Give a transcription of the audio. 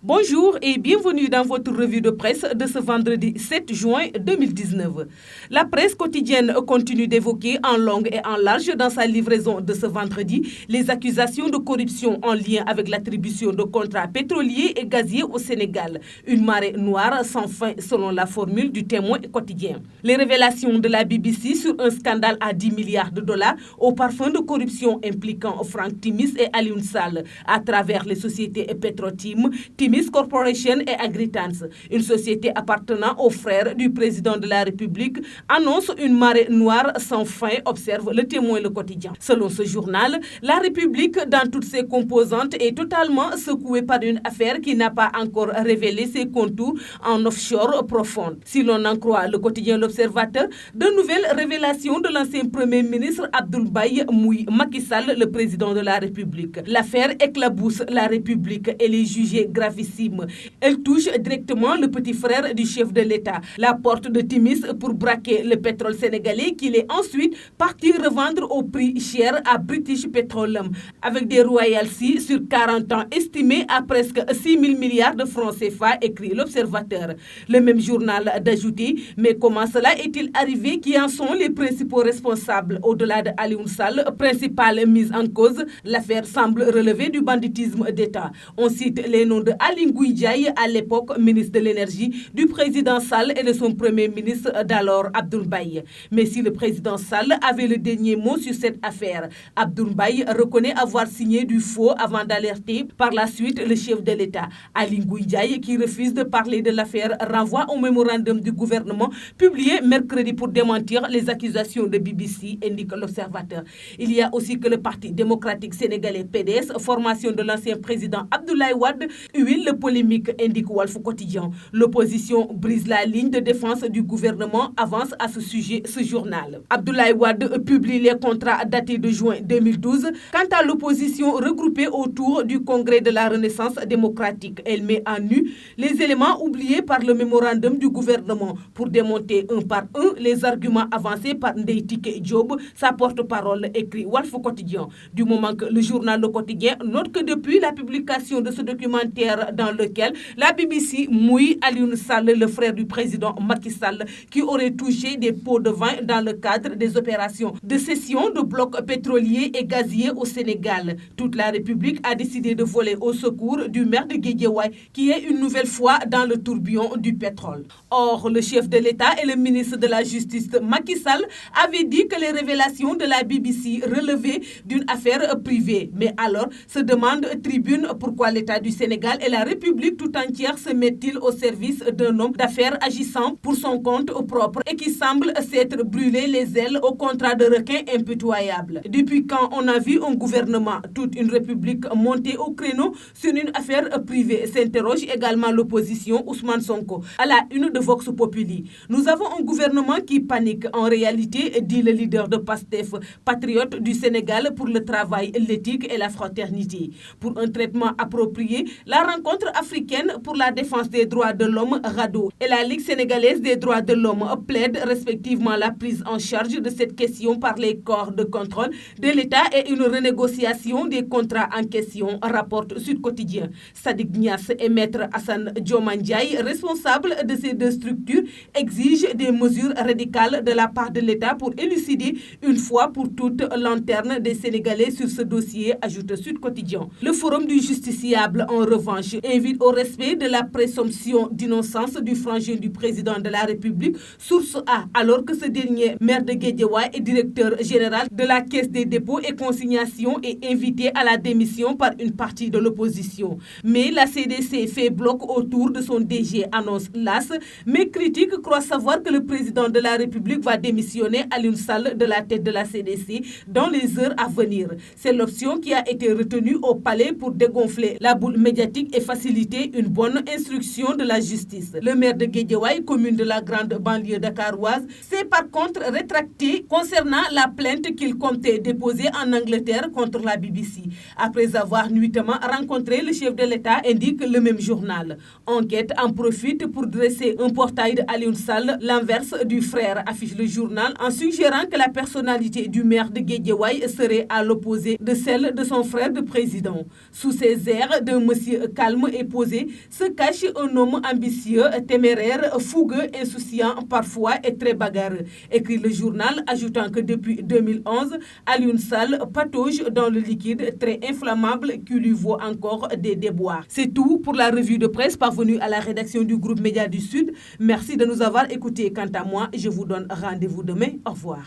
Bonjour et bienvenue dans votre revue de presse de ce vendredi 7 juin 2019. La presse quotidienne continue d'évoquer en long et en large dans sa livraison de ce vendredi les accusations de corruption en lien avec l'attribution de contrats pétroliers et gaziers au Sénégal. Une marée noire sans fin selon la formule du Témoin quotidien. Les révélations de la BBC sur un scandale à 10 milliards de dollars au parfum de corruption impliquant Franck Timis et Alioune Sall à travers les sociétés Petrotim, Timis Corporation et Agritans, une société appartenant aux frères du président de la République, annonce une marée noire sans fin, observe le Témoin le quotidien. Selon ce journal, la République, dans toutes ses composantes, est totalement secouée par une affaire qui n'a pas encore révélé ses contours en offshore profonde. Si l'on en croit le quotidien L'Observateur, de nouvelles révélations de l'ancien Premier ministre Abdoul Mbaye mouille Macky Sall, le président de la République. L'affaire éclabousse la République et les jugés gravissime. Elle touche directement le petit frère du chef de l'État. La porte de Timis pour braquer le pétrole sénégalais qu'il est ensuite parti revendre au prix cher à British Petroleum avec des royalties sur 40 ans estimées à presque 6 000 milliards de francs CFA, écrit L'Observateur. Le même journal d'ajouter, mais comment cela est-il arrivé? Qui en sont les principaux responsables au-delà de Alioune Sall, principale mise en cause? L'affaire semble relever du banditisme d'État. On cite les noms de Aly Ngouille Ndiaye, à l'époque ministre de l'Énergie, du président Sall et de son premier ministre d'alors, Abdoul Mbaye. Mais si le président Sall avait le dernier mot sur cette affaire, Abdoul Mbaye reconnaît avoir signé du faux avant d'alerter par la suite le chef de l'État. Aly Ngouille Ndiaye, qui refuse de parler de l'affaire, renvoie au mémorandum du gouvernement publié mercredi pour démentir les accusations de BBC, indique L'Observateur. Il y a aussi que le Parti démocratique sénégalais PDS, formation de l'ancien président Abdoulaye Wade, huile le polémique, indique Walf Quotidien. L'opposition brise la ligne de défense du gouvernement, avance à ce sujet ce journal. Abdoulaye Wade publie les contrats datés de juin 2012. Quant à l'opposition regroupée autour du Congrès de la Renaissance démocratique, elle met en nu les éléments oubliés par le mémorandum du gouvernement pour démonter un par un les arguments avancés par Ndeye Tické Diop, sa porte-parole, écrit Walf Quotidien. Du moment que le journal Le Quotidien note que depuis la publication de ce documentaire dans lequel la BBC mouille Alioune Sall, le frère du président Macky Sall, qui aurait touché des pots de vin dans le cadre des opérations de cession de blocs pétroliers et gaziers au Sénégal. Toute la République a décidé de voler au secours du maire de Guédiawaye, qui est une nouvelle fois dans le tourbillon du pétrole. Or, le chef de l'État et le ministre de la Justice Macky Sall avaient dit que les révélations de la BBC relevaient d'une affaire privée. Mais alors, se demande Tribune pourquoi l'État du Sénégal et la République tout entière se met-il au service d'un homme d'affaires agissant pour son compte propre et qui semble s'être brûlé les ailes au contrat de requin impitoyable. Depuis quand on a vu un gouvernement, toute une république monter au créneau sur une affaire privée, s'interroge également l'opposition Ousmane Sonko à la une de Vox Populi. Nous avons un gouvernement qui panique. En réalité, dit le leader de PASTEF, patriote du Sénégal pour le travail, l'éthique et la fraternité. Pour un traitement approprié, la rencontre africaine pour la défense des droits de l'homme, RADDHO, et la Ligue sénégalaise des droits de l'homme plaident respectivement la prise en charge de cette question par les corps de contrôle de l'État et une renégociation des contrats en question, rapporte Sud Quotidien. Sadiq Niasse et Maître Hassan Dioma Ndiaye, responsables de ces deux structures, exigent des mesures radicales de la part de l'État pour élucider une fois pour toutes lanterne des Sénégalais sur ce dossier, ajoute Sud Quotidien. Le Forum du justiciable, en revanche, invite au respect de la présomption d'innocence du frangin du président de la République, source A, alors que ce dernier, maire de Guédiawaye et directeur général de la Caisse des dépôts et consignations, est invité à la démission par une partie de l'opposition. Mais la CDC fait bloc autour de son DG, annonce l'AS, mais critique croit savoir que le président de la République va démissionner Alioune Sall de la tête de la CDC dans les heures à venir. C'est l'option qui a été retenue au palais pour dégonfler la boule médiatique et faciliter une bonne instruction de la justice. Le maire de Guédiawaye, commune de la grande banlieue dakaroise, s'est par contre rétracté concernant la plainte qu'il comptait déposer en Angleterre contre la BBC, après avoir nuitamment rencontré le chef de l'État, indique le même journal. Enquête en profite pour dresser un portail de Alioune Sall, l'inverse du frère, affiche le journal, en suggérant que la personnalité du maire de Guédiawaye serait à l'opposé de celle de son frère de président. Sous ces airs d'un monsieur calme calme et posé se cache un homme ambitieux, téméraire, fougueux, insouciant, parfois et très bagarreux, écrit le journal, ajoutant que depuis 2011, Alioune Sall patauge dans le liquide très inflammable qui lui vaut encore des déboires. C'est tout pour la revue de presse parvenue à la rédaction du groupe Média du Sud. Merci de nous avoir écoutés. Quant à moi, je vous donne rendez-vous demain. Au revoir.